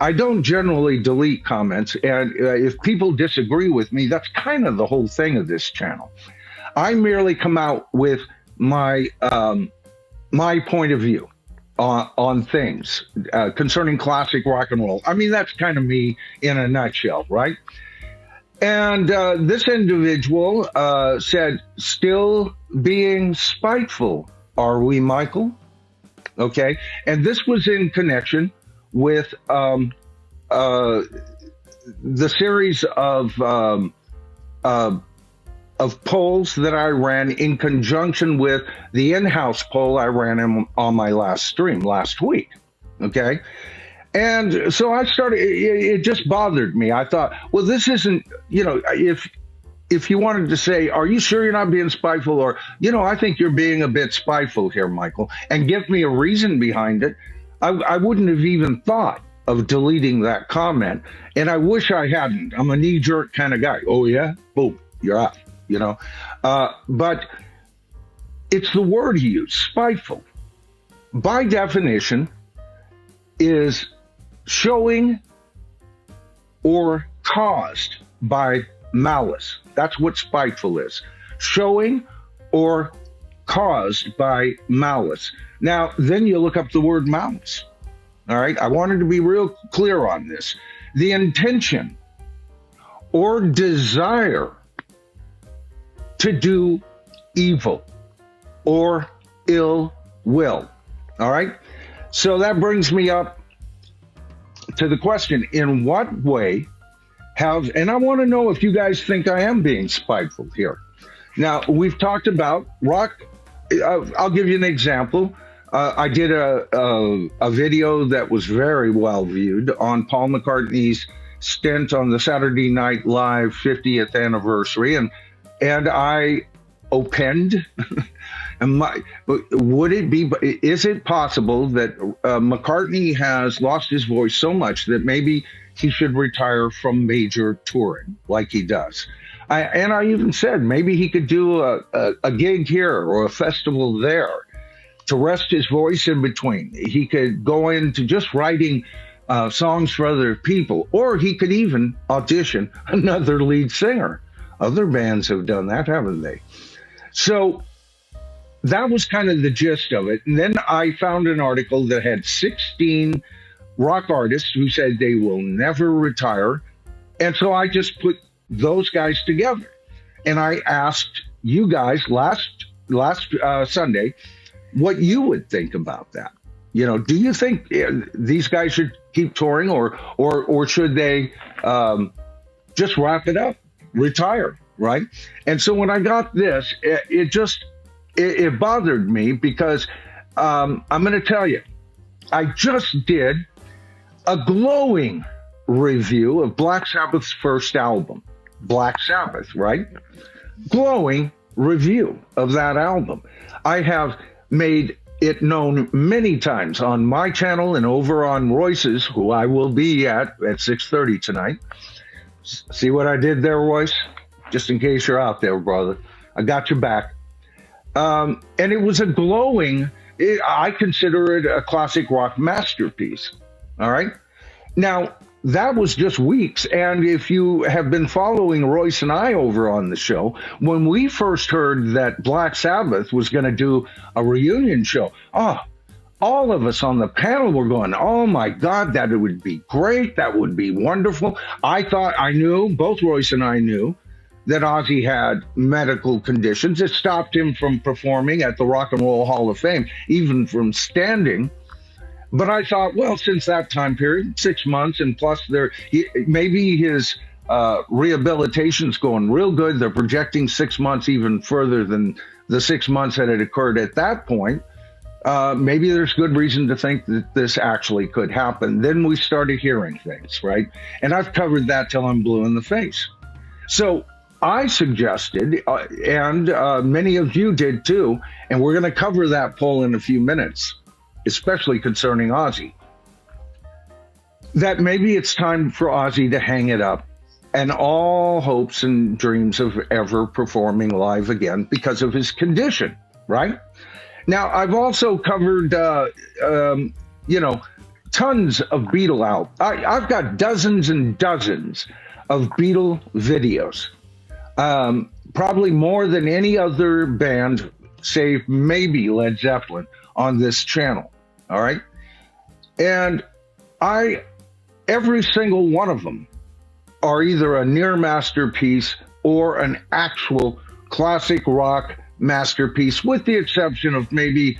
I don't generally delete comments, and if people disagree with me, that's kind of the whole thing of this channel. I merely come out with my point of view on things concerning classic rock and roll. I mean, that's kind of me in a nutshell, right? And this individual said, "Still being spiteful, are we, Michael?" Okay, and this was in connection with the series of polls that I ran in conjunction with the in-house poll I ran on my last stream last week. Okay. And so I started, it just bothered me. I thought, well, this isn't, if you wanted to say, are you sure you're not being spiteful? Or, I think you're being a bit spiteful here, Michael, and give me a reason behind it, I wouldn't have even thought of deleting that comment. And I wish I hadn't. I'm a knee-jerk kind of guy. Oh, yeah? Boom, you're out. But it's the word he used, spiteful. By definition, is showing or caused by malice. That's what spiteful is. Showing or caused by malice. Now, then you look up the word malice. All right? I wanted to be real clear on this. The intention or desire to do evil or ill will. All right? So that brings me up to the question, in what way and I want to know if you guys think I am being spiteful here. Now, we've talked about rock. I'll give you an example. I did a video that was very well viewed on Paul McCartney's stint on the Saturday Night Live 50th anniversary, and I opined. Is it possible that McCartney has lost his voice so much that maybe he should retire from major touring like he does? And I even said maybe he could do a gig here or a festival there to rest his voice in between. He could go into just writing songs for other people, or he could even audition another lead singer. Other bands have done that, haven't they? So that was kind of the gist of it. And then I found an article that had 16 rock artists who said they will never retire. And so I just put those guys together. And I asked you guys last Sunday what you would think about that. Do you think these guys should keep touring or should they just wrap it up, retire, right? And so when I got this, it bothered me because I'm going to tell you, I just did a glowing review of Black Sabbath's first album, Black Sabbath, right? Glowing review of that album. I have made it known many times on my channel and over on Royce's, who I will be at 6:30 tonight. See what I did there, Royce? Just in case you're out there, brother. I got your back. And it was a glowing, I consider it a classic rock masterpiece. All right? Now, that was just weeks. And if you have been following Royce and I over on the show, when we first heard that Black Sabbath was going to do a reunion show, all of us on the panel were going, oh my God, that would be great. That would be wonderful. Both Royce and I knew that Ozzy had medical conditions that stopped him from performing at the Rock and Roll Hall of Fame, even from standing. But I thought, well, since that time period, 6 months, and plus maybe his rehabilitation's going real good. They're projecting 6 months even further than the 6 months that had occurred at that point. Maybe there's good reason to think that this actually could happen. Then we started hearing things, right? And I've covered that till I'm blue in the face. So I suggested, and many of you did too, and we're going to cover that poll in a few minutes, especially concerning Ozzy, that maybe it's time for Ozzy to hang it up and all hopes and dreams of ever performing live again because of his condition, right? Now, I've also covered, tons of Beatle out. I've got dozens and dozens of Beatle videos, probably more than any other band, save maybe Led Zeppelin, on this channel. All right, and every single one of them are either a near masterpiece or an actual classic rock masterpiece, with the exception of maybe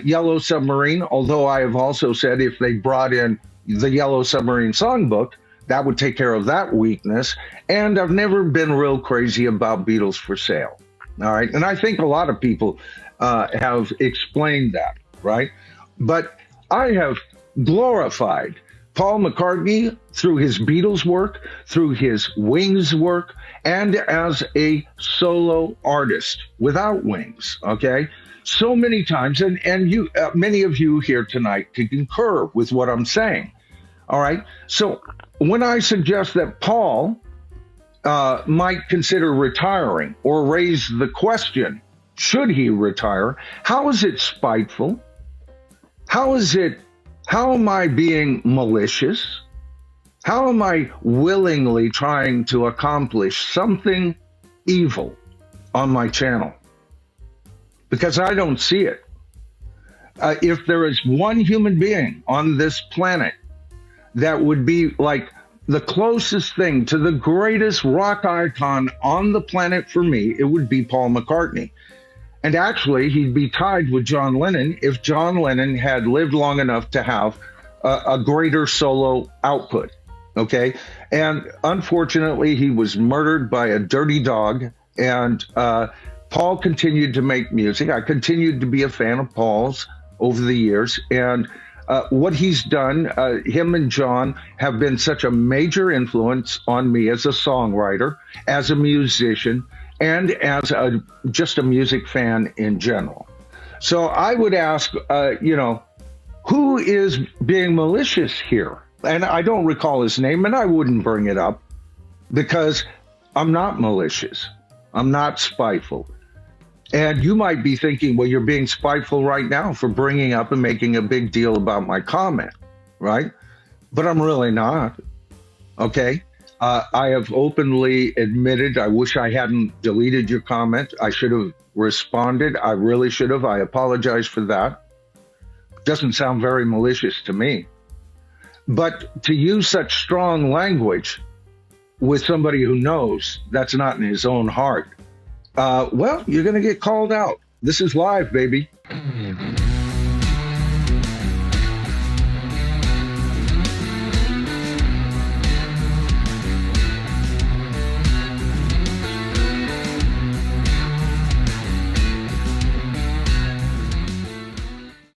Yellow Submarine, although I have also said if they brought in the Yellow Submarine songbook, that would take care of that weakness. And I've never been real crazy about Beatles for Sale. All right. And I think a lot of people have explained that, right? But I have glorified Paul McCartney through his Beatles work, through his Wings work, and as a solo artist without Wings, okay? So many times, and you, many of you here tonight can concur with what I'm saying, all right? So when I suggest that Paul might consider retiring or raise the question, should he retire? How is it spiteful? How am I being malicious? How am I willingly trying to accomplish something evil on my channel? Because I don't see it. If there is one human being on this planet that would be like the closest thing to the greatest rock icon on the planet for me, it would be Paul McCartney. And actually, he'd be tied with John Lennon if John Lennon had lived long enough to have a greater solo output, okay? And unfortunately, he was murdered by a dirty dog, and Paul continued to make music. I continued to be a fan of Paul's over the years, and what he's done, him and John have been such a major influence on me as a songwriter, as a musician, and as just a music fan in general. So I would ask, who is being malicious here? And I don't recall his name, and I wouldn't bring it up because I'm not malicious. I'm not spiteful. And you might be thinking, well, you're being spiteful right now for bringing up and making a big deal about my comment, right? But I'm really not, okay? I have openly admitted, I wish I hadn't deleted your comment. I should have responded. I really should have. I apologize for that. Doesn't sound very malicious to me. But to use such strong language with somebody who knows that's not in his own heart, well, you're going to get called out. This is live, baby.